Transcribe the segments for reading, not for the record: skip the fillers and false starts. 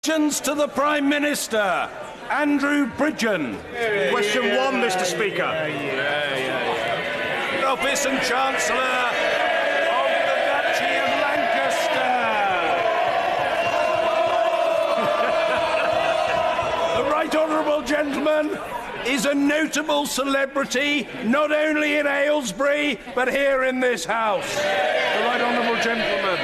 Questions to the Prime Minister. Andrew Bridgen. Question 1, Mr. Speaker. Office and Chancellor of the Duchy of Lancaster. The Right Honourable Gentleman is a notable celebrity, not only in Aylesbury, but here in this House. The Right Honourable Gentleman.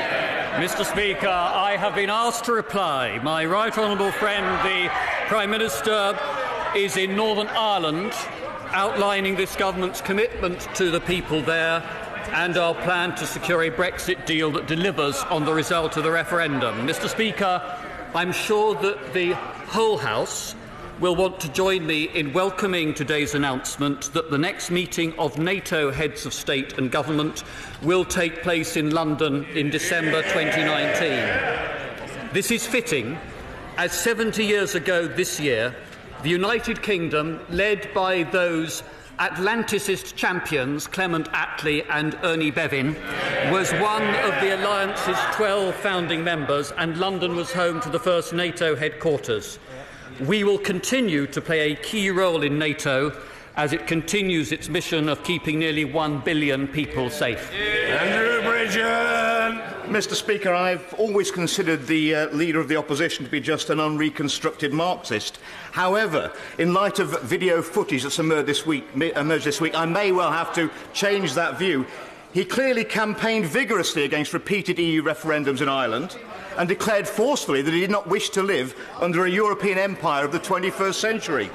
Mr. Speaker, I have been asked to reply. My right honourable friend, the Prime Minister, is in Northern Ireland, outlining this government's commitment to the people there and our plan to secure a Brexit deal that delivers on the result of the referendum. Mr. Speaker, I'm sure that the whole House will want to join me in welcoming today's announcement that the next meeting of NATO heads of state and government will take place in London in December 2019. This is fitting, as 70 years ago this year, the United Kingdom, led by those Atlanticist champions Clement Attlee and Ernie Bevin, was one of the Alliance's 12 founding members, and London was home to the first NATO headquarters. We will continue to play a key role in NATO as it continues its mission of keeping nearly 1 billion people safe. Andrew Bridgen. Mr. Speaker, I've always considered the Leader of the Opposition to be just an unreconstructed Marxist. However, in light of video footage that's emerged this week, I may well have to change that view. He clearly campaigned vigorously against repeated EU referendums in Ireland and declared forcefully that he did not wish to live under a European empire of the 21st century.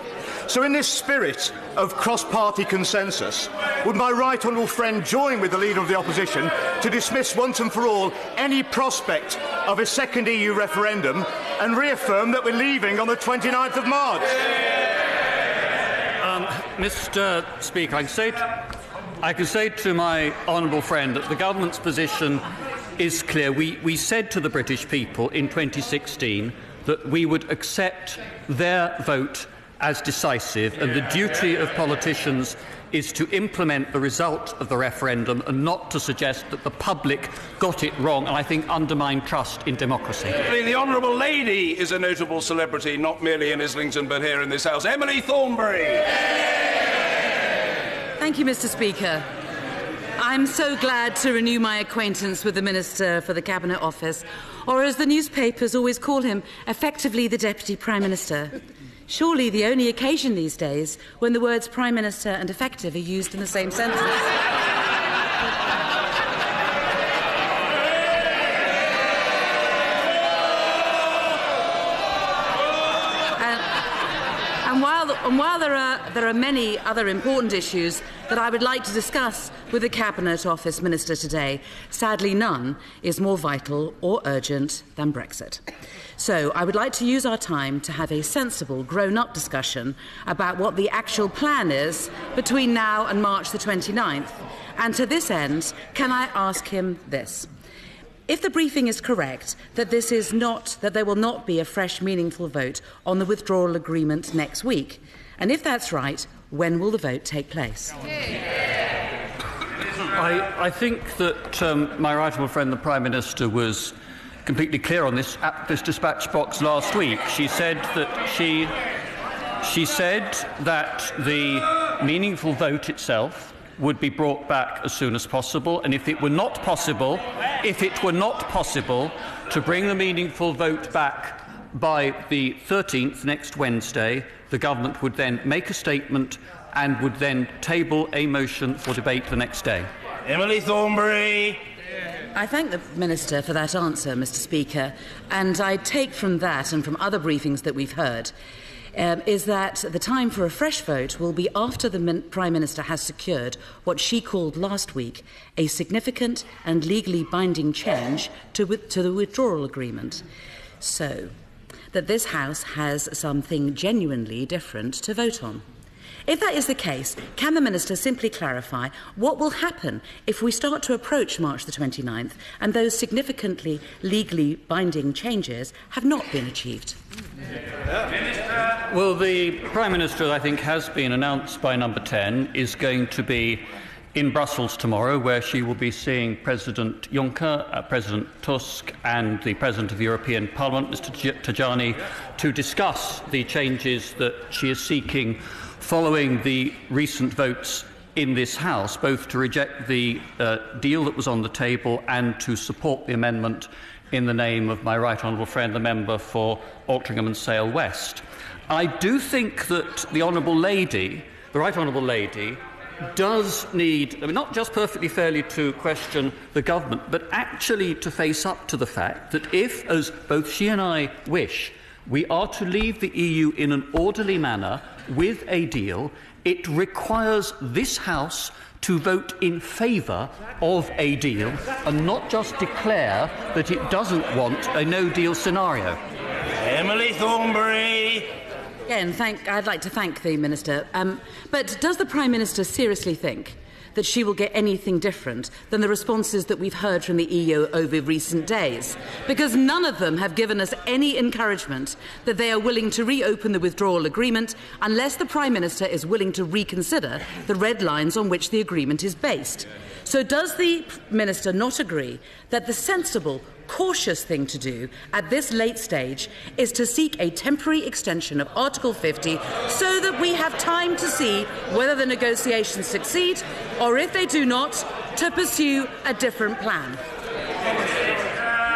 So in this spirit of cross-party consensus, would my right honourable friend join with the Leader of the Opposition to dismiss once and for all any prospect of a second EU referendum and reaffirm that we're leaving on the 29th of March? Mr. Speaker, I can say to my honourable friend that the government's position is clear. We said to the British people in 2016 that we would accept their vote as decisive, and the duty of politicians is to implement the result of the referendum and not to suggest that the public got it wrong and I think undermine trust in democracy. The Honourable Lady is a notable celebrity, not merely in Islington but here in this House. Emily Thornberry. Thank you, Mr. Speaker. I'm so glad to renew my acquaintance with the Minister for the Cabinet Office, or as the newspapers always call him, effectively the Deputy Prime Minister. Surely the only occasion these days when the words Prime Minister and effective are used in the same sentence. And while there are many other important issues that I would like to discuss with the Cabinet Office Minister today, sadly none is more vital or urgent than Brexit. So I would like to use our time to have a sensible, grown-up discussion about what the actual plan is between now and March the 29th. And to this end, can I ask him this? If the briefing is correct that there will not be a fresh, meaningful vote on the withdrawal agreement next week, and if that's right, when will the vote take place? I think that my right honourable friend, the Prime Minister, was completely clear on this at this dispatch box last week. She said that the meaningful vote itself would be brought back as soon as possible, and if it were not possible to bring the meaningful vote back by the 13th, next Wednesday, the government would then make a statement and would then table a motion for debate the next day. Emily Thornberry. I thank the Minister for that answer, Mr. Speaker, and I take from that and from other briefings that we've heard is that the time for a fresh vote will be after the Prime Minister has secured what she called last week a significant and legally binding change to the withdrawal agreement, so that this House has something genuinely different to vote on. If that is the case, can the Minister simply clarify what will happen if we start to approach March the 29th and those significantly legally binding changes have not been achieved? Well, the Prime Minister, I think, has been announced by Number 10, is going to be in Brussels tomorrow, where she will be seeing President Juncker, President Tusk and the President of the European Parliament, Mr Tajani, to discuss the changes that she is seeking following the recent votes in this House, both to reject the deal that was on the table and to support the amendment in the name of my right honourable friend, the member for Altrincham and Sale West. I do think that the right honourable lady, does need, not just perfectly fairly to question the government, but actually to face up to the fact that if, as both she and I wish, we are to leave the EU in an orderly manner with a deal, it requires this House to vote in favour of a deal and not just declare that it doesn't want a no-deal scenario. Emily Thornberry. Again, I'd like to thank the Minister. But does the Prime Minister seriously think that she will get anything different than the responses that we've heard from the EU over recent days? Because none of them have given us any encouragement that they are willing to reopen the withdrawal agreement unless the Prime Minister is willing to reconsider the red lines on which the agreement is based. So does the Minister not agree that the sensible, cautious thing to do at this late stage is to seek a temporary extension of Article 50 so that we have time to see whether the negotiations succeed or, if they do not, to pursue a different plan?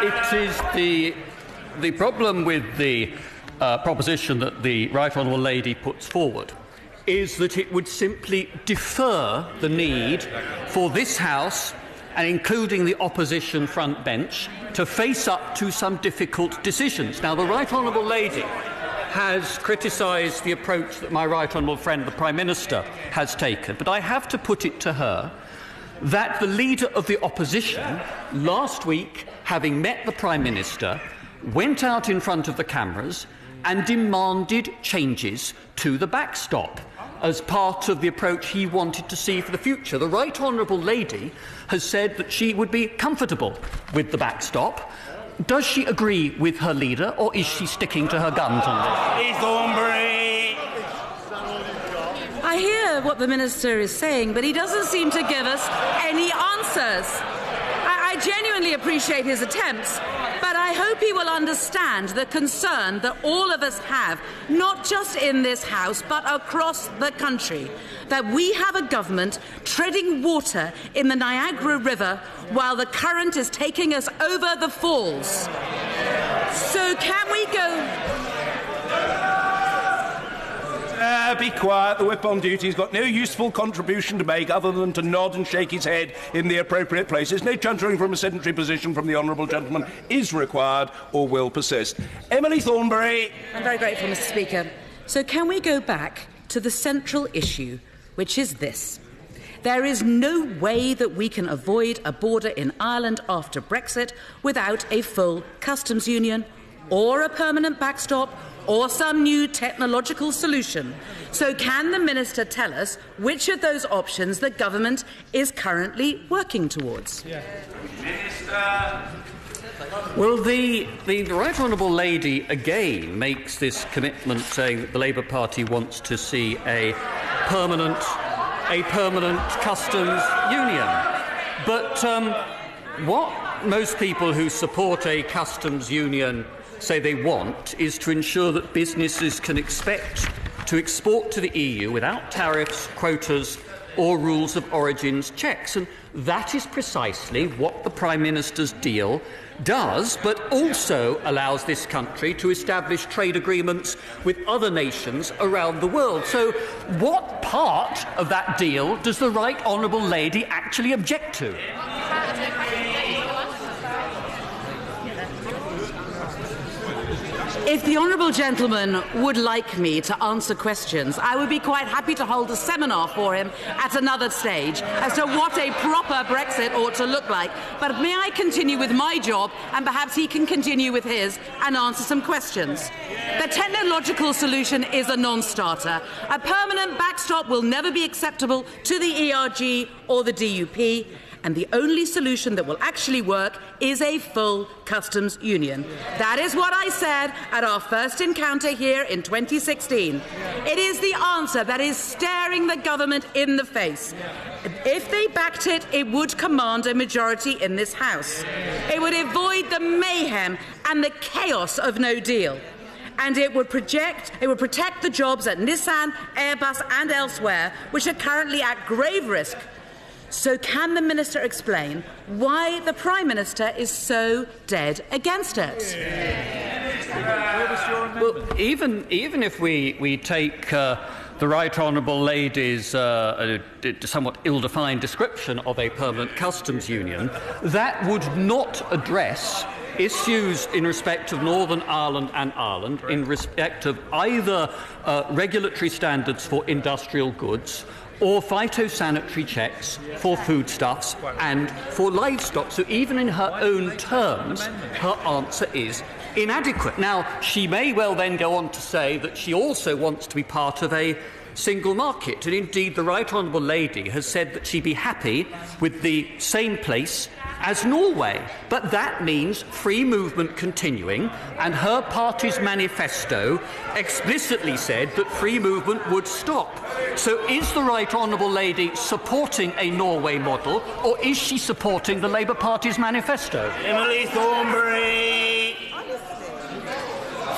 It is the problem with the proposition that the Right Honourable Lady puts forward is that it would simply defer the need for this House, and including the opposition front bench, to face up to some difficult decisions. Now, the Right Honourable Lady has criticised the approach that my right honourable friend, the Prime Minister, has taken, but I have to put it to her that the Leader of the Opposition, last week, having met the Prime Minister, went out in front of the cameras and demanded changes to the backstop as part of the approach he wanted to see for the future. The Right Honourable Lady has said that she would be comfortable with the backstop. Does she agree with her leader, or is she sticking to her guns on this? Thornberry. I hear what the Minister is saying, but he doesn't seem to give us any answers. I genuinely appreciate his attempts, but I hope he will understand the concern that all of us have, not just in this House, but across the country, that we have a government treading water in the Niagara River while the current is taking us over the falls. So can we go... Be quiet. The whip on duty's got no useful contribution to make other than to nod and shake his head in the appropriate places. No chuntering from a sedentary position from the honourable gentleman is required or will persist. Emily Thornberry. I'm very grateful, Mr. Speaker. So can we go back to the central issue, which is this? There is no way that we can avoid a border in Ireland after Brexit without a full customs union or a permanent backstop or some new technological solution. So can the Minister tell us which of those options the government is currently working towards? Yeah. Minister. Well, the Right Honourable Lady again makes this commitment, saying that the Labour Party wants to see a permanent customs union. But what most people who support a customs union say they want is to ensure that businesses can expect to export to the EU without tariffs, quotas or rules of origins checks. And that is precisely what the Prime Minister's deal does, but also allows this country to establish trade agreements with other nations around the world. So what part of that deal does the Right Honourable Lady actually object to? If the honourable gentleman would like me to answer questions, I would be quite happy to hold a seminar for him at another stage as to what a proper Brexit ought to look like. But may I continue with my job, and perhaps he can continue with his and answer some questions. The technological solution is a non-starter. A permanent backstop will never be acceptable to the ERG or the DUP. and the only solution that will actually work is a full customs union. That is what I said at our first encounter here in 2016. It is the answer that is staring the government in the face. If they backed it, it would command a majority in this House. It would avoid the mayhem and the chaos of no deal. And it would protect the jobs at Nissan, Airbus and elsewhere, which are currently at grave risk. So can the Minister explain why the Prime Minister is so dead against it? Well, even if we take the Right Honourable Lady's somewhat ill-defined description of a permanent customs union, that would not address issues in respect of Northern Ireland and Ireland, in respect of either regulatory standards for industrial goods or phytosanitary checks for foodstuffs and for livestock. So even in her own terms, her answer is inadequate. Now, she may well then go on to say that she also wants to be part of a single market, and indeed the Right Honourable Lady has said that she'd be happy with the same place as Norway, but that means free movement continuing, and her party's manifesto explicitly said that free movement would stop. So is the Right Honourable Lady supporting a Norway model, or is she supporting the Labour Party's manifesto? Emily Thornberry.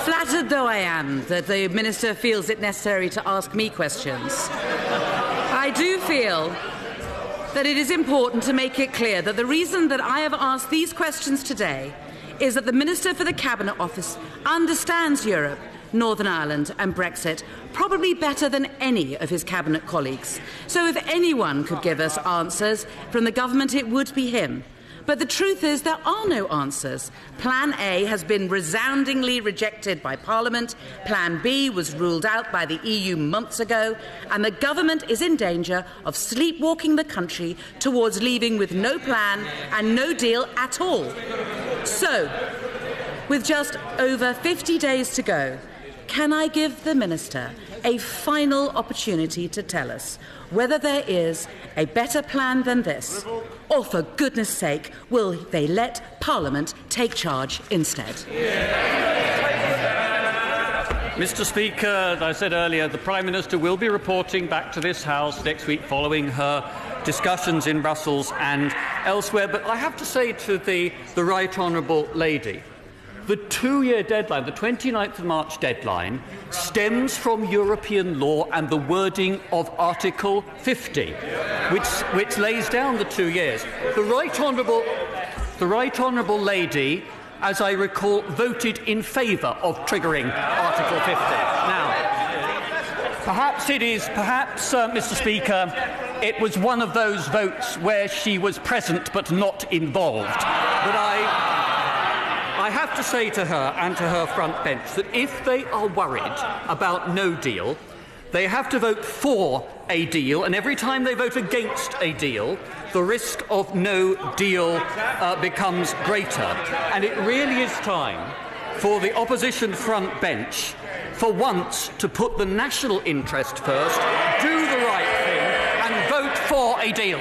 Flattered though I am that the Minister feels it necessary to ask me questions, I do feel that it is important to make it clear that the reason that I have asked these questions today is that the Minister for the Cabinet Office understands Europe, Northern Ireland and Brexit probably better than any of his Cabinet colleagues. So if anyone could give us answers from the government, it would be him. But the truth is there are no answers. Plan A has been resoundingly rejected by Parliament, Plan B was ruled out by the EU months ago, and the government is in danger of sleepwalking the country towards leaving with no plan and no deal at all. So, with just over 50 days to go, can I give the Minister a final opportunity to tell us whether there is a better plan than this, or for goodness sake, will they let Parliament take charge instead? Mr. Speaker, as I said earlier, the Prime Minister will be reporting back to this House next week following her discussions in Brussels and elsewhere. But I have to say to the Right Honourable Lady, the 2-year deadline, the 29th of March deadline, stems from European law and the wording of Article 50, which lays down the 2 years. The Right Honourable Lady, as I recall, voted in favour of triggering Article 50. Now, perhaps, Mr. Speaker, it was one of those votes where she was present but not involved. But I have to say to her and to her front bench that if they are worried about no deal, they have to vote for a deal, and every time they vote against a deal, the risk of no deal becomes greater. And it really is time for the opposition front bench, for once, to put the national interest first, do the right thing, and vote for a deal.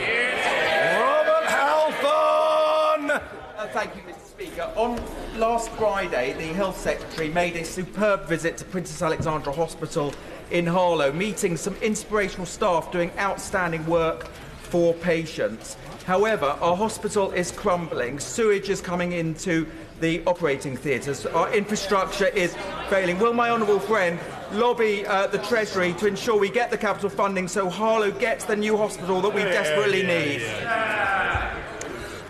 Robert Halfon! Thank you, Mr. Speaker. On last Friday, the Health Secretary made a superb visit to Princess Alexandra Hospital in Harlow, meeting some inspirational staff doing outstanding work for patients. However, our hospital is crumbling. Sewage is coming into the operating theatres. Our infrastructure is failing. Will my honourable friend lobby the Treasury to ensure we get the capital funding so Harlow gets the new hospital that we desperately need?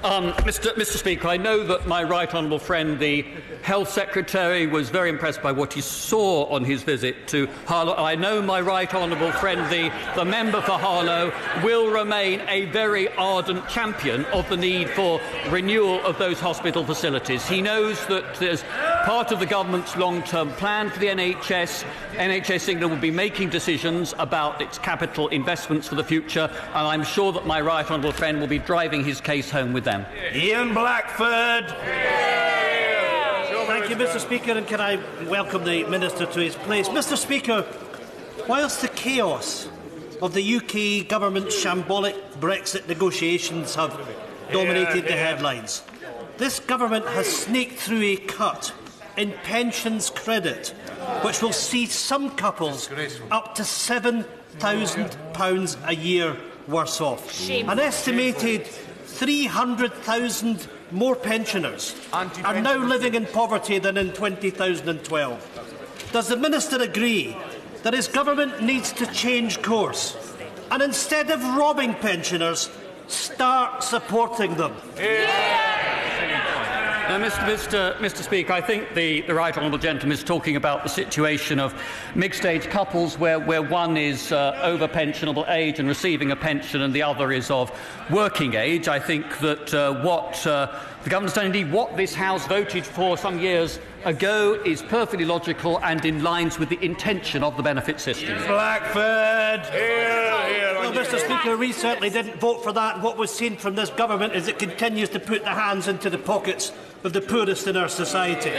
Mr. Speaker, I know that my right honourable friend, the Health Secretary, was very impressed by what he saw on his visit to Harlow. I know my right honourable friend, the member for Harlow, will remain a very ardent champion of the need for renewal of those hospital facilities. He knows that as part of the government's long-term plan for the NHS England will be making decisions about its capital investments for the future, and I'm sure that my right honourable friend will be driving his case home with them. Ian Blackford. Thank you, Mr. Speaker, and can I welcome the Minister to his place. Mr. Speaker, whilst the chaos of the UK government's shambolic Brexit negotiations have dominated the headlines. This government has snaked through a cut in pensions credit, which will see some couples up to £7,000 a year worse off. An estimated 300,000 more pensioners are now living in poverty than in 2012. Does the Minister agree that his government needs to change course and instead of robbing pensioners, start supporting them? Mr. Speaker, I think the right honourable gentleman is talking about the situation of mixed-age couples where one is over pensionable age and receiving a pension and the other is of working age. I think that what the government's done, indeed what this House voted for some years ago, is perfectly logical and in lines with the intention of the benefit system. Blackford! Well, Mr. Speaker, we certainly didn't vote for that. What we've seen from this government is it continues to put the hands into the pockets of the poorest in our society.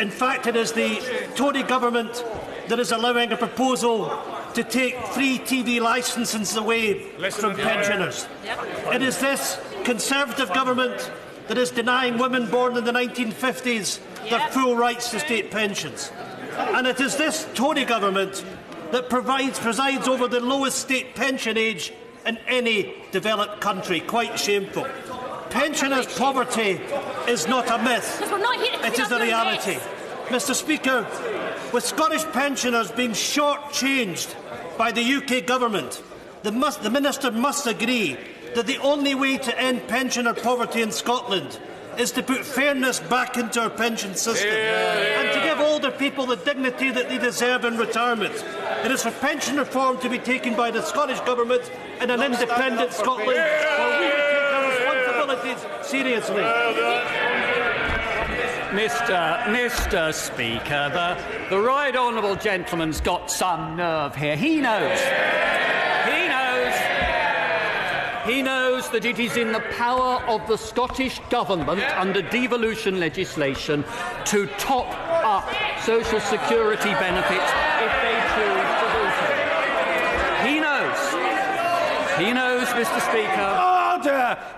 In fact, it is the Tory government that is allowing a proposal to take free TV licences away from pensioners. It is this Conservative government that is denying women born in the 1950s their full rights to state pensions. And it is this Tory government that presides over the lowest state pension age in any developed country. Quite shameful. Pensioners' poverty is not a myth. It is a reality. Mr. Speaker, with Scottish pensioners being short-changed by the UK government, the Minister must agree that the only way to end pensioner poverty in Scotland is to put fairness back into our pension system and to give older people the dignity that they deserve in retirement. It is for pension reform to be taken by the Scottish Government in an independent Scotland where we will take our responsibilities seriously. Mr. Speaker, the right honourable gentleman's got some nerve here. He knows that it is in the power of the Scottish Government under devolution legislation to top up social security benefits if they choose to do so. He knows, Mr. Speaker.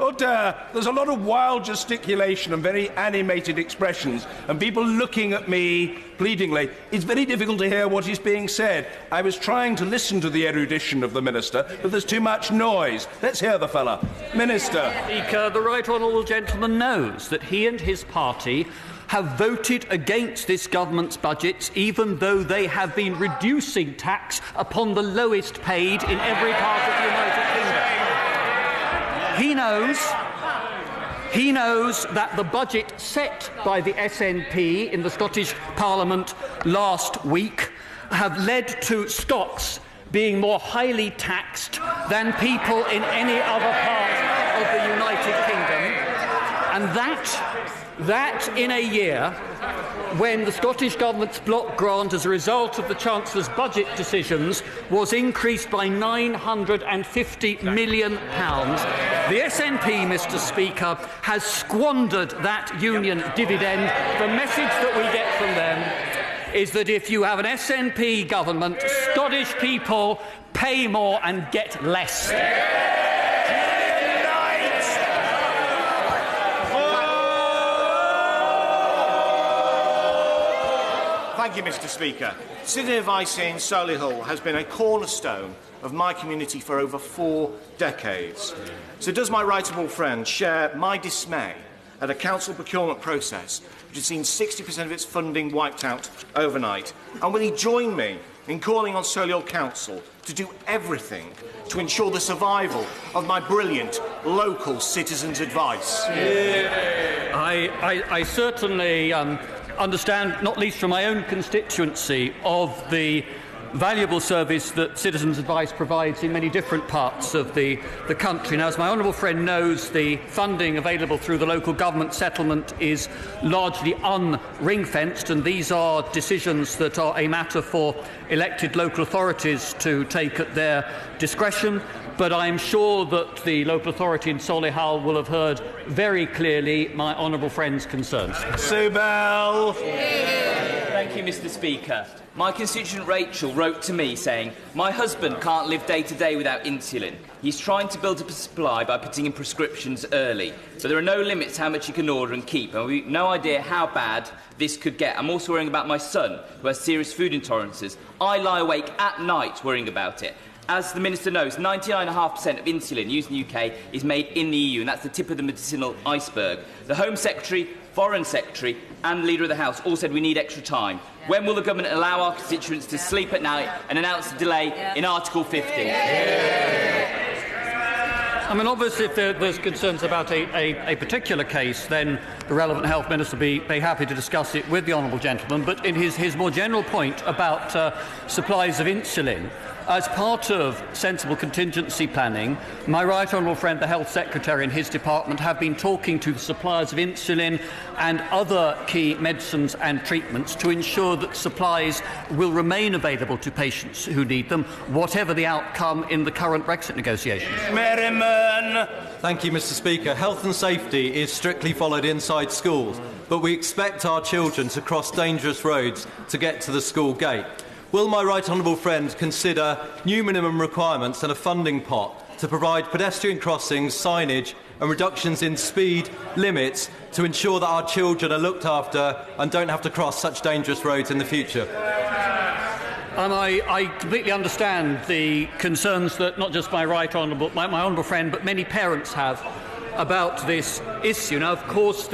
Oh dear, there's a lot of wild gesticulation and very animated expressions, and people looking at me pleadingly. It's very difficult to hear what is being said. I was trying to listen to the erudition of the Minister, but there's too much noise. Let's hear the fella. Minister. Speaker, the right honourable gentleman knows that he and his party have voted against this government's budgets, even though they have been reducing tax upon the lowest paid in every part of the United Kingdom. He knows that the budget set by the SNP in the Scottish Parliament last week have led to Scots being more highly taxed than people in any other part of the United Kingdom, and that in a year when the Scottish Government's block grant as a result of the Chancellor's budget decisions was increased by £950 million. The SNP, Mr. Speaker, has squandered that union dividend. The message that we get from them is that if you have an SNP government, Scottish people pay more and get less. Thank you, Mr. Speaker. City of Icey in Solihull has been a cornerstone of my community for over 4 decades. So does my right honourable friend share my dismay at a council procurement process which has seen 60% of its funding wiped out overnight? And will he join me in calling on Solihull Council to do everything to ensure the survival of my brilliant local citizens' advice? I certainly understand, not least from my own constituency, of the valuable service that Citizens' Advice provides in many different parts of the country. Now, as my honourable friend knows, the funding available through the local government settlement is largely un-ring-fenced, and these are decisions that are a matter for elected local authorities to take at their discretion. But I am sure that the local authority in Solihull will have heard very clearly my honourable friend's concerns. Sue Bell. Thank you, Mr. Speaker. My constituent Rachel wrote to me saying, "My husband can't live day to day without insulin. He's trying to build up a supply by putting in prescriptions early. But there are no limits to how much he can order and keep, and we've no idea how bad this could get. I'm also worrying about my son, who has serious food intolerances. I lie awake at night worrying about it." As the Minister knows, 99.5% of insulin used in the UK is made in the EU, and that's the tip of the medicinal iceberg. The Home Secretary, Foreign Secretary and Leader of the House all said we need extra time. When will the government allow our constituents to sleep at night and announce a delay in Article 50? I mean, obviously, if there's concerns about a particular case, then the relevant Health Minister will be happy to discuss it with the honourable gentleman. But in his more general point about supplies of insulin, as part of sensible contingency planning, my right honourable friend, the Health Secretary and his department, have been talking to the suppliers of insulin and other key medicines and treatments to ensure that supplies will remain available to patients who need them, whatever the outcome in the current Brexit negotiations. Merriman. Thank you, Mr. Speaker. Health and safety is strictly followed inside schools, but we expect our children to cross dangerous roads to get to the school gate. Will my right honourable friend consider new minimum requirements and a funding pot to provide pedestrian crossings, signage and reductions in speed limits to ensure that our children are looked after and don't have to cross such dangerous roads in the future? I completely understand the concerns that not just my my honourable friend, but many parents have about this issue. Now, of course,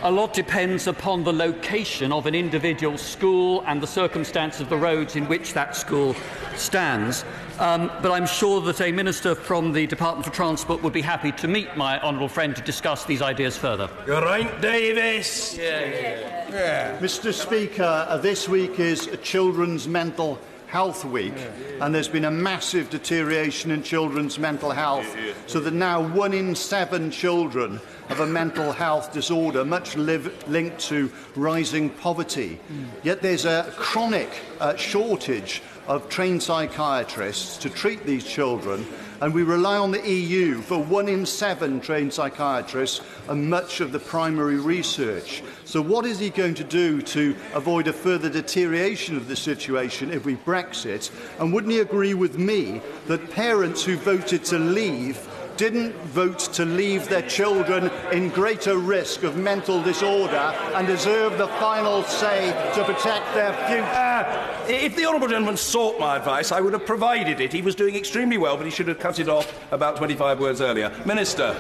a lot depends upon the location of an individual school and the circumstances of the roads in which that school stands. But I'm sure that a Minister from the Department for Transport would be happy to meet my honourable friend to discuss these ideas further. You're right, Davis. Yeah. Mr. Speaker, this week is Children's Mental Health Week, and there's been a massive deterioration in children's mental health, so that now 1 in 7 children have a mental health disorder, much linked to rising poverty. Yet there's a chronic shortage of trained psychiatrists to treat these children, and we rely on the EU for 1 in 7 trained psychiatrists and much of the primary research. So what is he going to do to avoid a further deterioration of the situation if we Brexit? And wouldn't he agree with me that parents who voted to leave didn't vote to leave their children in greater risk of mental disorder and deserve the final say to protect their future? If the honourable gentleman sought my advice, I would have provided it. He was doing extremely well, but he should have cut it off about 25 words earlier. Minister.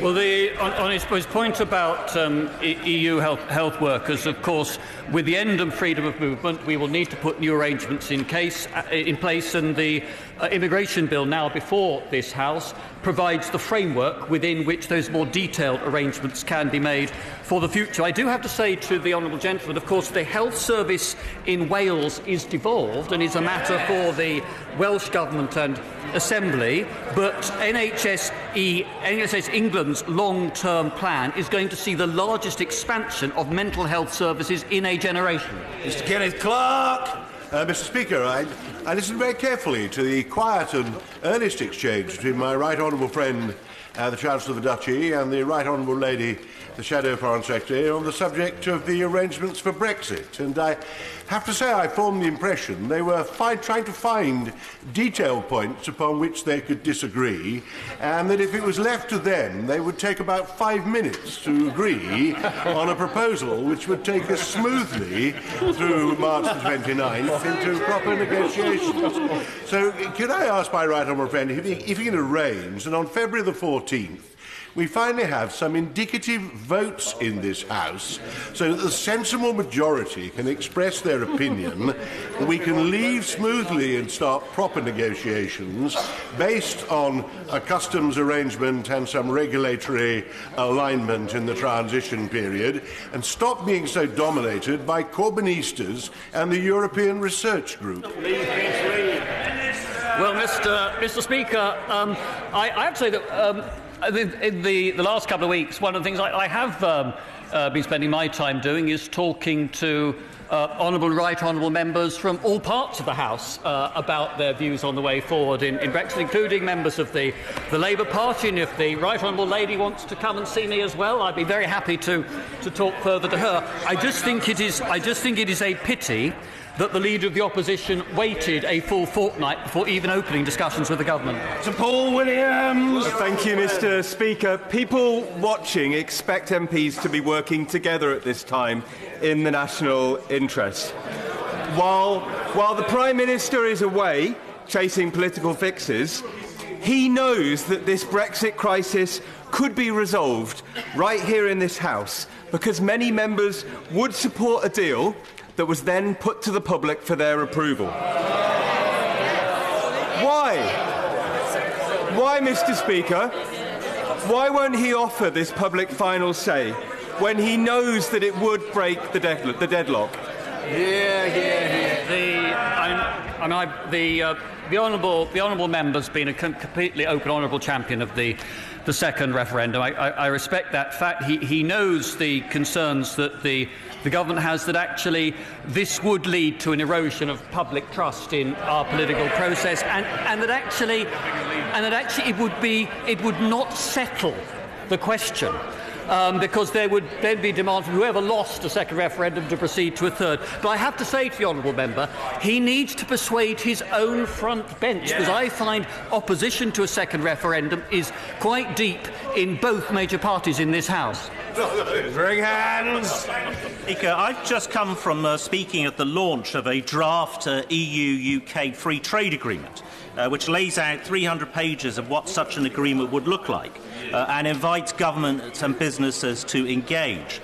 Well, on his point about EU health workers, of course, with the end of freedom of movement, we will need to put new arrangements in place, and the immigration bill now before this House provides the framework within which those more detailed arrangements can be made for the future. I do have to say to the honourable gentleman, of course, the health service in Wales is devolved and is a matter for the Welsh Government and Assembly, but NHS England's long-term plan is going to see the largest expansion of mental health services in a generation. Mr. Kenneth Clark. Mr. Speaker, I listened very carefully to the quiet and earnest exchange between my right honourable friend, the Chancellor of the Duchy, and the right honourable lady, the Shadow Foreign Secretary, on the subject of the arrangements for Brexit. And I have to say I formed the impression they were trying to find detailed points upon which they could disagree, and that if it was left to them, they would take about 5 minutes to agree on a proposal which would take us smoothly through March the 29th into proper negotiations. So could I ask my right honourable friend if he can arrange that on February the 14th, we finally have some indicative votes in this House so that the sensible majority can express their opinion, that we can leave smoothly and start proper negotiations based on a customs arrangement and some regulatory alignment in the transition period, and stop being so dominated by Corbynistas and the European Research Group. Well, Mr. Speaker, I have to say that in the last couple of weeks, one of the things I have been spending my time doing is talking to right honourable members from all parts of the House about their views on the way forward in Brexit, including members of the Labour Party. And if the right honourable lady wants to come and see me as well, I'd be very happy to talk further to her. I just think it is a pity that the Leader of the Opposition waited a full fortnight before even opening discussions with the government. Sir Paul Williams. Thank you, Mr. Speaker. People watching expect MPs to be working together at this time in the national interest. While the Prime Minister is away chasing political fixes, he knows that this Brexit crisis could be resolved right here in this House, because many members would support a deal that was then put to the public for their approval. Why, Mr. Speaker? Why won't he offer this public final say when he knows that it would break the deadlock? The honourable member's been a completely open, honourable champion of the second referendum. I respect that fact. He knows the concerns that the government has, that actually this would lead to an erosion of public trust in our political process, and that actually it would not settle the question. Because there would then be demand from whoever lost a second referendum to proceed to a third. But I have to say to the honourable member, he needs to persuade his own front bench, because I find opposition to a second referendum is quite deep in both major parties in this House. Bring hands. Speaker, I've just come from speaking at the launch of a draft EU-UK free trade agreement, which lays out 300 pages of what such an agreement would look like, and invites governments and businesses to engage.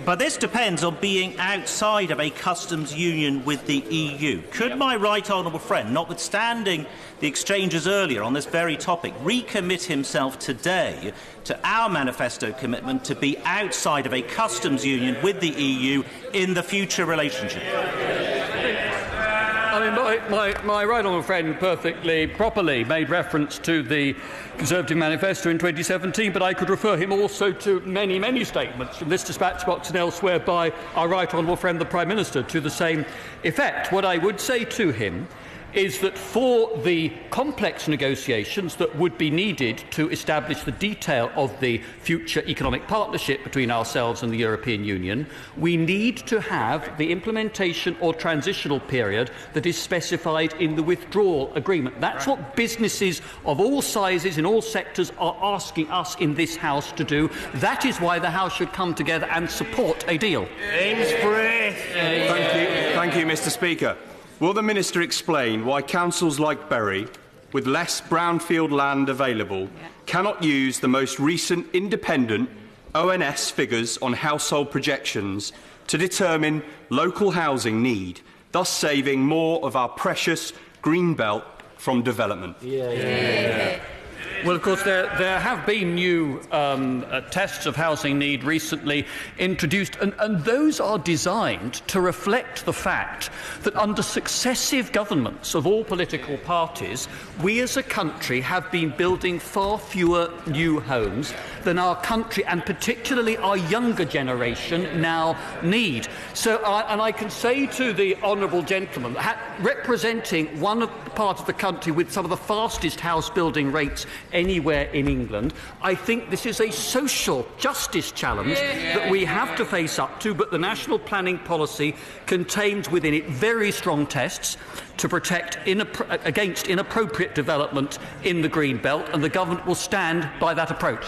But this depends on being outside of a customs union with the EU. Could my right honourable friend, notwithstanding the exchanges earlier on this very topic, recommit himself today to our manifesto commitment to be outside of a customs union with the EU in the future relationship? I mean, my right honourable friend perfectly properly made reference to the Conservative manifesto in 2017, but I could refer him also to many, many statements from this dispatch box and elsewhere by our right honourable friend the Prime Minister to the same effect. What I would say to him is that for the complex negotiations that would be needed to establish the detail of the future economic partnership between ourselves and the European Union, we need to have the implementation or transitional period that is specified in the withdrawal agreement. That's what businesses of all sizes in all sectors are asking us in this House to do. That is why the House should come together and support a deal. Amesbury. Thank you, Mr. Speaker. Will the Minister explain why councils like Bury, with less brownfield land available, cannot use the most recent independent ONS figures on household projections to determine local housing need, thus saving more of our precious green belt from development? Well, of course, there have been new tests of housing need recently introduced, and those are designed to reflect the fact that under successive governments of all political parties, we as a country have been building far fewer new homes than our country, and particularly our younger generation, now need. So, and I can say to the honourable gentleman, representing one part of the country with some of the fastest house building rates anywhere in England, I think this is a social justice challenge that we have to face up to, but the national planning policy contains within it very strong tests to protect against inappropriate development in the green belt, and the government will stand by that approach.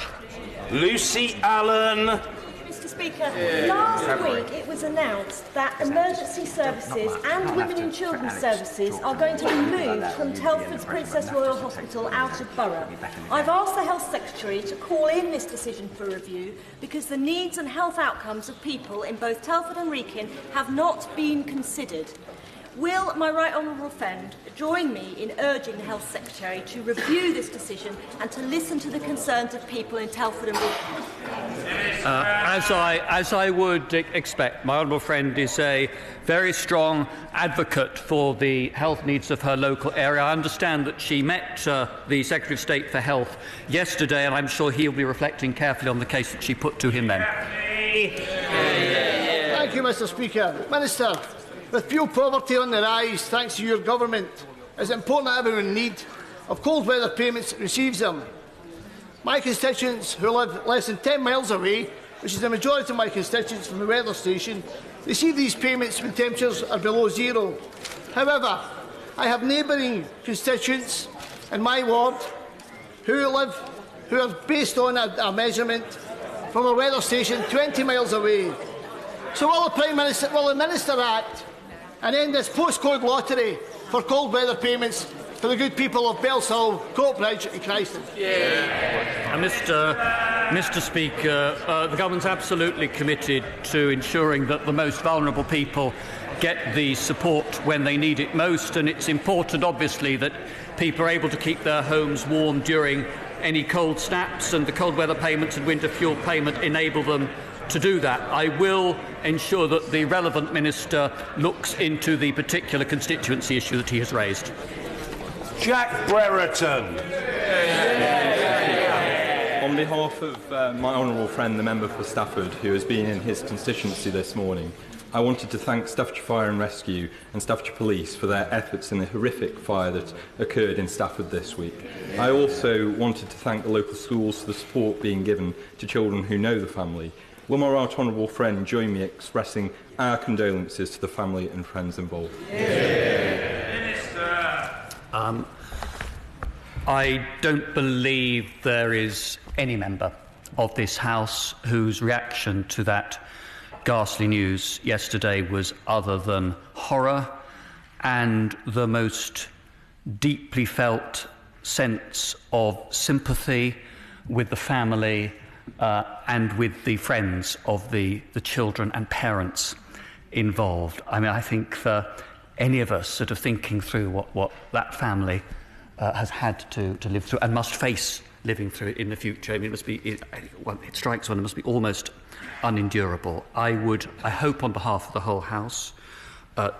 Lucy Allen. Mr. Speaker, last week it was announced that emergency services and women and children's services are going to be moved from Telford's Princess Royal Hospital out of Borough. I've asked the Health Secretary to call in this decision for review because the needs and health outcomes of people in both Telford and Wrekin have not been considered. Will my right honourable friend join me in urging the Health Secretary to review this decision and to listen to the concerns of people in Telford and Wrekin? As I would expect, my honourable friend is a very strong advocate for the health needs of her local area. I understand that she met the Secretary of State for Health yesterday, and I'm sure he'll be reflecting carefully on the case that she put to him then. May. Thank you, Mr Speaker. Minister, with fuel poverty on the rise thanks to your government, it's important that everyone in need of cold weather payments receives them. My constituents who live less than 10 miles away, which is the majority of my constituents from the weather station, receive these payments when temperatures are below zero. However, I have neighbouring constituents in my ward who are based on a measurement from a weather station 20 miles away. So will the Minister act and end this postcode lottery for cold weather payments for the good people of Bellshill, Coatbridge and Christchurch? Mr Speaker, the Government's absolutely committed to ensuring that the most vulnerable people get the support when they need it most, and it's important, obviously, that people are able to keep their homes warm during any cold snaps, and the cold weather payments and winter fuel payment enable them to do that. I will ensure that the relevant minister looks into the particular constituency issue that he has raised. Jack Brereton. On behalf of my honourable friend, the member for Stafford, who has been in his constituency this morning, I wanted to thank Staffordshire Fire and Rescue and Staffordshire Police for their efforts in the horrific fire that occurred in Stafford this week. I also wanted to thank the local schools for the support being given to children who know the family. Will my right honourable friend join me expressing our condolences to the family and friends involved? I don't believe there is any member of this House whose reaction to that ghastly news yesterday was other than horror and the most deeply felt sense of sympathy with the family and with the friends of the children and parents involved. I mean, I think for any of us sort of thinking through what that family has had to live through and must face living through it in the future, I mean, it strikes one, it must be almost unendurable. I hope on behalf of the whole House,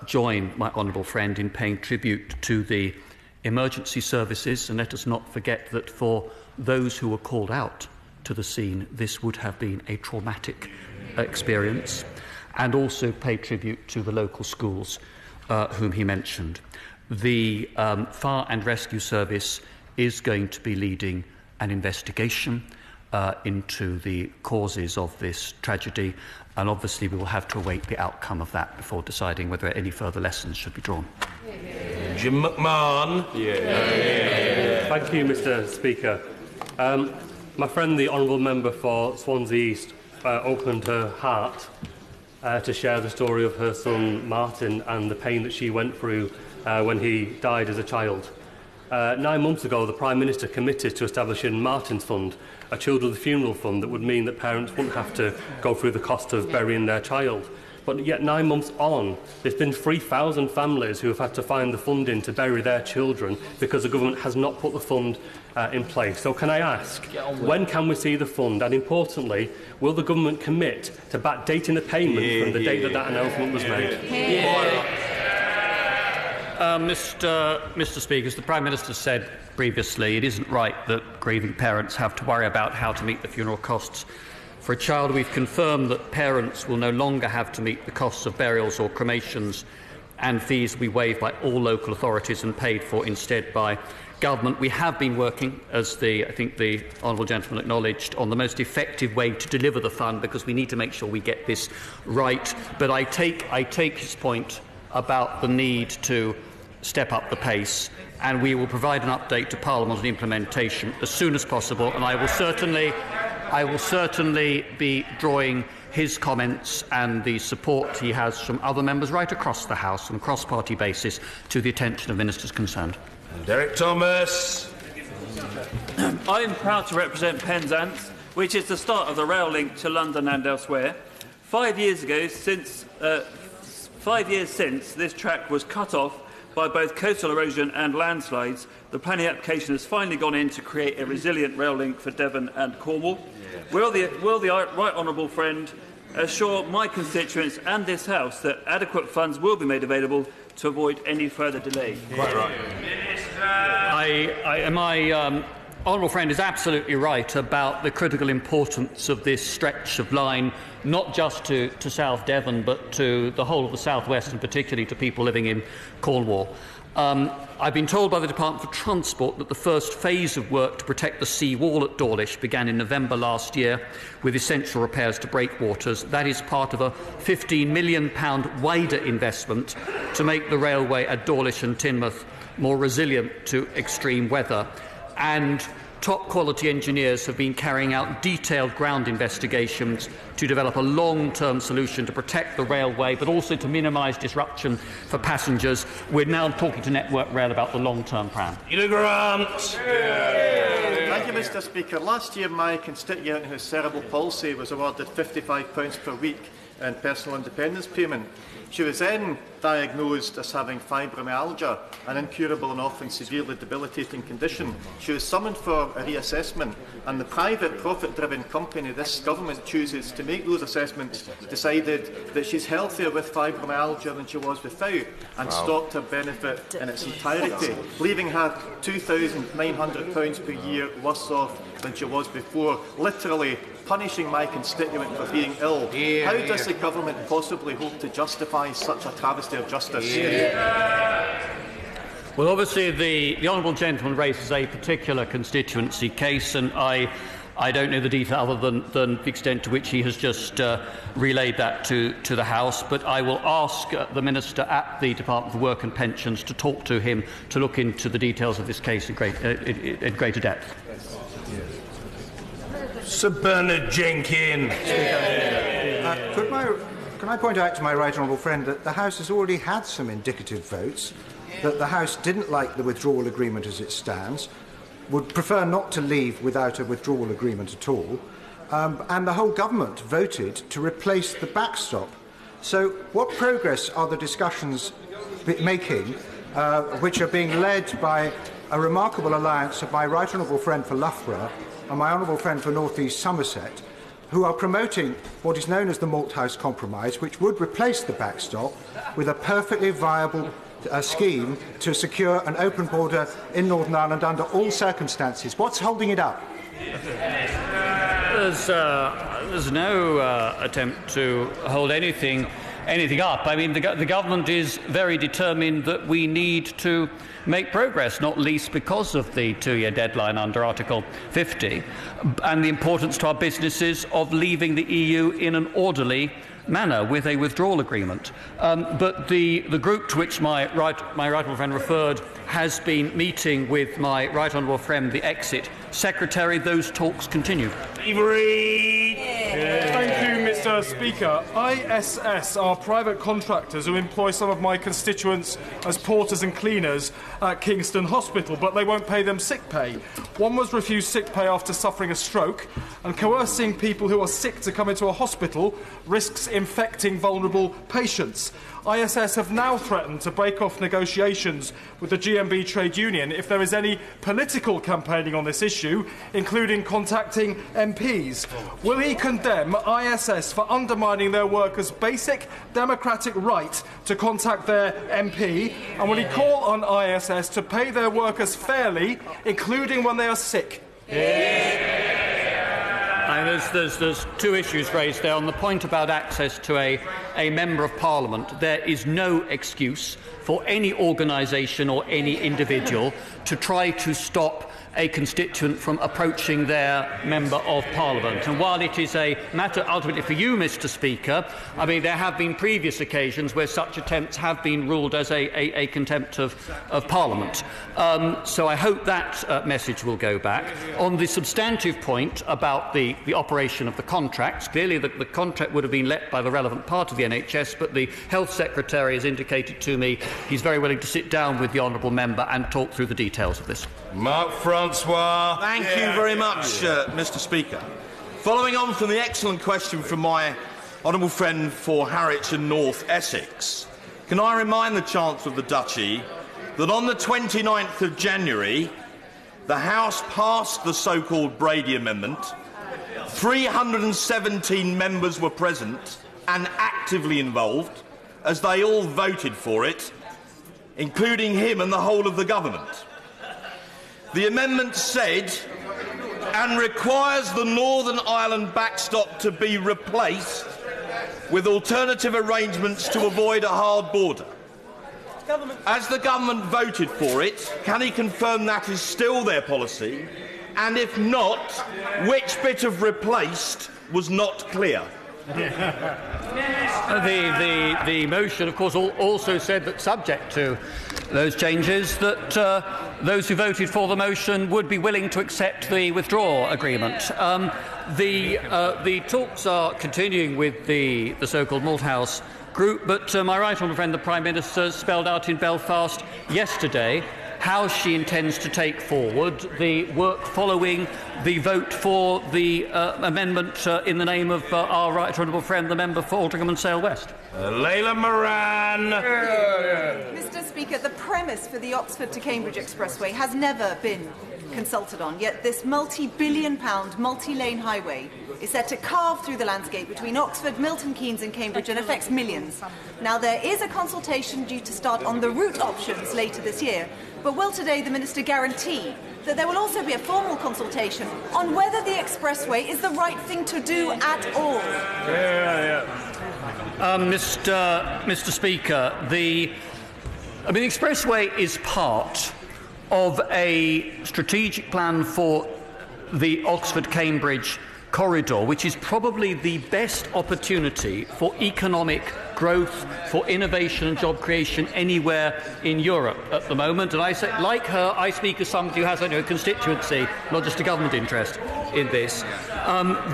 join my honourable friend in paying tribute to the emergency services, and let us not forget that for those who were called out to the scene, this would have been a traumatic experience, and also pay tribute to the local schools whom he mentioned. The Fire and Rescue Service is going to be leading an investigation into the causes of this tragedy, and obviously we will have to await the outcome of that before deciding whether any further lessons should be drawn. Jim McMahon. Thank you, Mr Speaker. My friend, the honourable member for Swansea East, opened her heart to share the story of her son Martin and the pain that she went through when he died as a child. 9 months ago, the Prime Minister committed to establishing Martin's Fund, a children's funeral fund that would mean that parents wouldn't have to go through the cost of burying their child. But yet 9 months on, there's been 3,000 families who have had to find the funding to bury their children because the government has not put the fund in place. So can I ask, when can we see the fund? And importantly, will the government commit to backdating the payment from the date that announcement was made? Mr Speaker, as the Prime Minister said previously, it isn't right that grieving parents have to worry about how to meet the funeral costs for a child. We've confirmed that parents will no longer have to meet the costs of burials or cremations, and fees will be waived by all local authorities and paid for instead by government. We have been working, as I think the honourable gentleman acknowledged, on the most effective way to deliver the fund, because we need to make sure we get this right. But I take his point about the need to step up the pace, and we will provide an update to Parliament on implementation as soon as possible, and I will certainly be drawing his comments and the support he has from other members right across the House on a cross-party basis to the attention of ministers concerned. Derek Thomas. I am proud to represent Penzance, which is the start of the rail link to London and elsewhere. 5 years since this track was cut off by both coastal erosion and landslides, the planning application has finally gone in to create a resilient rail link for Devon and Cornwall. Will the right honourable friend assure my constituents and this House that adequate funds will be made available to avoid any further delay? Quite right. honourable friend is absolutely right about the critical importance of this stretch of line, not just to South Devon, but to the whole of the South West, and particularly to people living in Cornwall. I've been told by the Department for Transport that the first phase of work to protect the sea wall at Dawlish began in November last year, with essential repairs to breakwaters. That is part of a £15 million wider investment to make the railway at Dawlish and Teignmouth more resilient to extreme weather. And top-quality engineers have been carrying out detailed ground investigations to develop a long-term solution to protect the railway, but also to minimise disruption for passengers. We're now talking to Network Rail about the long-term plan. Thank you, Mr. Speaker. Last year, my constituent who has cerebral palsy was awarded £55 per week in personal independence payment. She was then diagnosed as having fibromyalgia, an incurable and often severely debilitating condition. She was summoned for a reassessment, and the private profit-driven company this government chooses to make those assessments decided that she's healthier with fibromyalgia than she was without, and stopped her benefit in its entirety, leaving her £2,900 per year worse off than she was before, literally punishing my constituent for being ill. How does the government possibly hope to justify such a travesty of justice? Well, obviously, the honourable gentleman raises a particular constituency case, and I don't know the detail other than the extent to which he has just relayed that to the House, but I will ask the Minister at the Department for Work and Pensions to talk to him to look into the details of this case in greater depth. Sir Bernard Jenkins. Can I point out to my right honourable friend that the House has already had some indicative votes, that the House didn't like the withdrawal agreement as it stands, would prefer not to leave without a withdrawal agreement at all, and the whole government voted to replace the backstop. So what progress are the discussions making, which are being led by a remarkable alliance of my right honourable friend for Loughborough and my honourable friend for North East Somerset, who are promoting what is known as the Malthouse Compromise, which would replace the backstop with a perfectly viable scheme to secure an open border in Northern Ireland under all circumstances. What's holding it up? There's no attempt to hold anything up. I mean, the government is very determined that we need to make progress, not least because of the two-year deadline under Article 50 and the importance to our businesses of leaving the EU in an orderly manner with a withdrawal agreement. But the group to which my right honourable friend referred has been meeting with my right honourable friend, the Exit Secretary. Those talks continue. Thank you, Mr. Speaker. ISS are private contractors who employ some of my constituents as porters and cleaners at Kingston Hospital, but they won't pay them sick pay. One was refused sick pay after suffering a stroke, and coercing people who are sick to come into a hospital risks infecting vulnerable patients. ISS have now threatened to break off negotiations with the GMB trade union if there is any political campaigning on this issue, including contacting MPs. Will he condemn ISS for undermining their workers' basic democratic right to contact their MP? And will he call on ISS to pay their workers fairly, including when they are sick? There's two issues raised there. On the point about access to a Member of Parliament, there is no excuse for any organisation or any individual to try to stop a constituent from approaching their Member of Parliament. And while it is a matter ultimately for you, Mr. Speaker, I mean, there have been previous occasions where such attempts have been ruled as a contempt of Parliament. So I hope that message will go back. On the substantive point about the operation of the contracts, clearly the contract would have been let by the relevant part of the NHS, but the Health Secretary has indicated to me he's very willing to sit down with the honourable member and talk through the details of this. Mark Francois. Thank you very much, Mr. Speaker. Following on from the excellent question from my honourable friend for Harwich and North Essex, can I remind the Chancellor of the Duchy that on the 29th of January, the House passed the so-called Brady Amendment. 317 members were present and actively involved, as they all voted for it, including him and the whole of the government. The amendment said, and requires the Northern Ireland backstop to be replaced with alternative arrangements to avoid a hard border. As the government voted for it, can he confirm that is still their policy? And if not, which bit of replaced was not clear? The motion, of course, also said that subject to those changes, that those who voted for the motion would be willing to accept the withdrawal agreement. The talks are continuing with the so-called Malthouse group, but my right honourable friend, the Prime Minister, spelled out in Belfast yesterday how she intends to take forward the work following the vote for the amendment in the name of our right honourable friend, the member for Altrincham and Sale West. Leila Moran. Mr. Speaker, the premise for the Oxford to Cambridge Expressway has never been consulted on, yet this multi-billion-pound, multi-lane highway is set to carve through the landscape between Oxford, Milton Keynes and Cambridge and affects millions. Now, there is a consultation due to start on the route options later this year, but will today the Minister guarantee that there will also be a formal consultation on whether the expressway is the right thing to do at all? Mr. Speaker, the expressway is part of a strategic plan for the Oxford-Cambridge corridor, which is probably the best opportunity for economic growth, for innovation and job creation anywhere in Europe at the moment. And I say, like her, I speak as somebody who has a constituency, not just a government interest in this.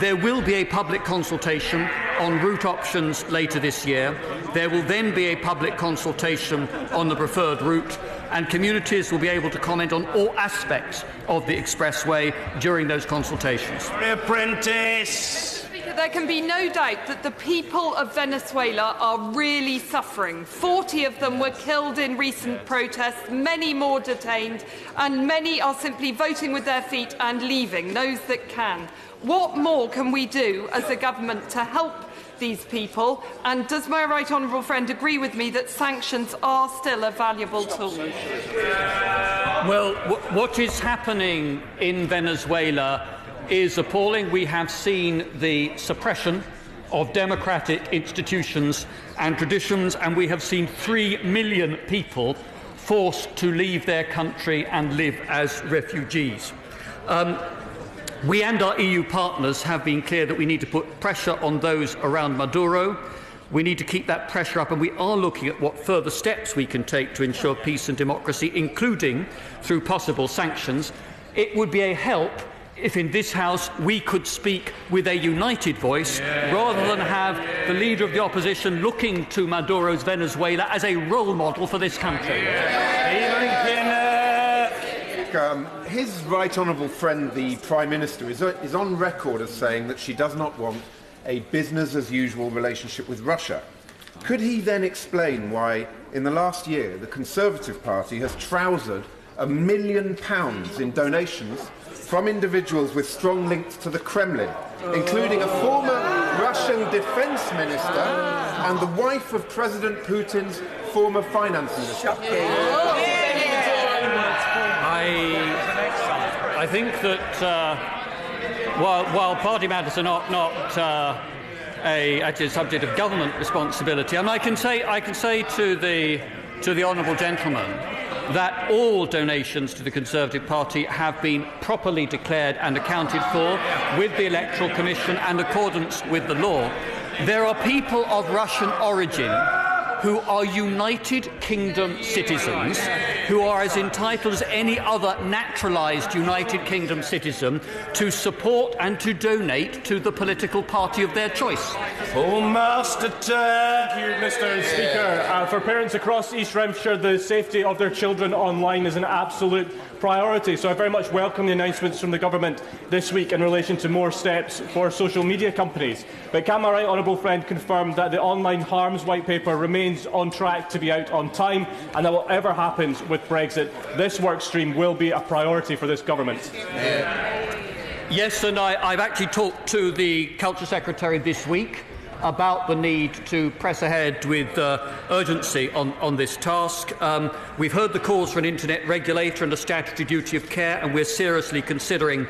There will be a public consultation on route options later this year. There will then be a public consultation on the preferred route, and communities will be able to comment on all aspects of the expressway during those consultations. Apprentice. There can be no doubt that the people of Venezuela are really suffering. 40 of them were killed in recent protests, many more detained, and many are simply voting with their feet and leaving, those that can. What more can we do as a government to help these people? And does my right honourable friend agree with me that sanctions are still a valuable tool? Well, what is happening in Venezuela is appalling. We have seen the suppression of democratic institutions and traditions, and we have seen 3 million people forced to leave their country and live as refugees. We and our EU partners have been clear that we need to put pressure on those around Maduro. We need to keep that pressure up, and we are looking at what further steps we can take to ensure peace and democracy, including through possible sanctions. It would be a help if in this House we could speak with a united voice, rather than have the Leader of the Opposition looking to Maduro's Venezuela as a role model for this country. His right honourable friend, the Prime Minister, is on record as saying that she does not want a business-as-usual relationship with Russia. Could he then explain why, in the last year, the Conservative Party has trousered £1 million in donations from individuals with strong links to the Kremlin, including a former Russian defence minister and the wife of President Putin's former finance minister? I think that while party matters are not actually a subject of government responsibility, and I can say to the honourable gentleman that all donations to the Conservative Party have been properly declared and accounted for with the Electoral Commission and accordance with the law. There are people of Russian origin who are United Kingdom citizens, who are as entitled as any other naturalised United Kingdom citizen to support and to donate to the political party of their choice. Thank you, Mr. Speaker. For parents across East Renfrewshire, the safety of their children online is an absolute priority, so I very much welcome the announcements from the government this week in relation to more steps for social media companies. But can my right honourable friend confirm that the online harms white paper remains on track to be out on time, and that whatever happens with Brexit, this work stream will be a priority for this government? Yes, and I've actually talked to the Culture Secretary this week about the need to press ahead with urgency on this task. We've heard the calls for an internet regulator and a statutory duty of care, and we're seriously considering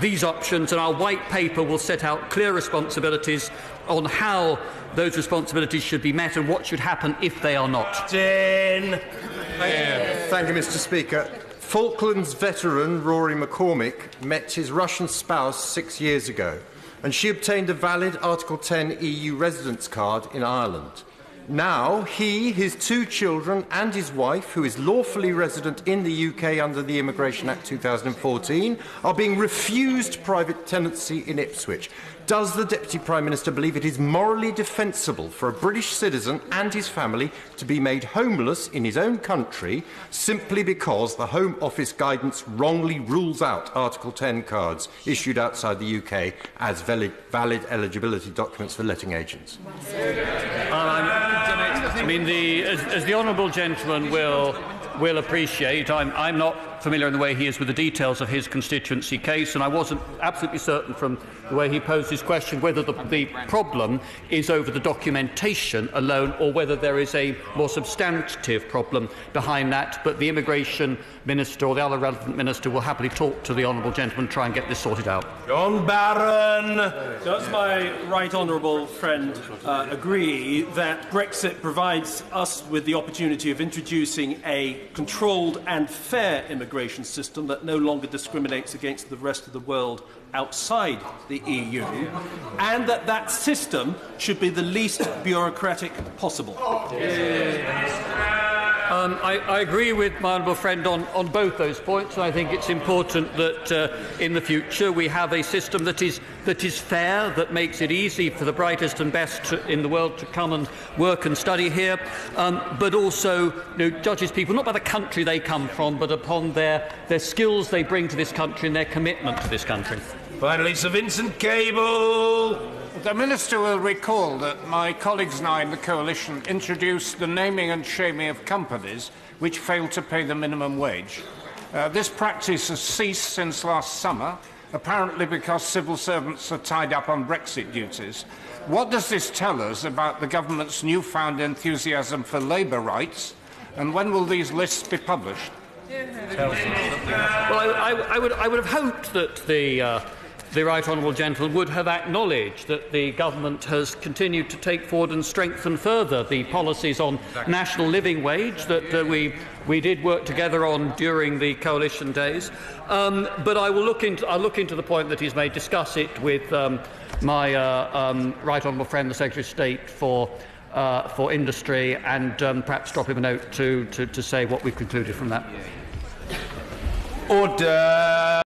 these options, and our white paper will set out clear responsibilities on how those responsibilities should be met and what should happen if they are not. Thank you, Mr. Speaker. Falklands veteran Rory McCormick met his Russian spouse 6 years ago, and she obtained a valid Article 10 EU residence card in Ireland. Now, he, his 2 children and his wife, who is lawfully resident in the UK under the Immigration Act 2014, are being refused private tenancy in Ipswich. Does the Deputy Prime Minister believe it is morally defensible for a British citizen and his family to be made homeless in his own country simply because the Home Office guidance wrongly rules out Article 10 cards issued outside the UK as valid eligibility documents for letting agents? I mean, as the honourable gentleman will appreciate, I'm not familiar in the way he is with the details of his constituency case, and I wasn't absolutely certain from the way he posed his question whether the problem is over the documentation alone or whether there is a more substantive problem behind that. But the immigration minister or the other relevant minister will happily talk to the honourable gentleman and try and get this sorted out. John Barron. Does my right honourable friend agree that Brexit provides us with the opportunity of introducing a controlled and fair immigration system that no longer discriminates against the rest of the world outside the EU, and that system should be the least bureaucratic possible? I agree with my honourable friend on both those points, and I think it's important that in the future we have a system that is fair, that makes it easy for the brightest and best in the world to come and work and study here, but also judges people not by the country they come from, but upon their skills they bring to this country and their commitment to this country. Finally, Sir Vincent Cable. The Minister will recall that my colleagues and I in the Coalition introduced the naming and shaming of companies which fail to pay the minimum wage. This practice has ceased since last summer, apparently because civil servants are tied up on Brexit duties. What does this tell us about the government's newfound enthusiasm for labour rights, and when will these lists be published? Well, I would have hoped that the right honourable gentleman would have acknowledged that the government has continued to take forward and strengthen further the policies on national living wage that we did work together on during the coalition days. But I'll look into the point that he's made, discuss it with my right honourable friend, the Secretary of State for Industry, and perhaps drop him a note to say what we've concluded from that. Order.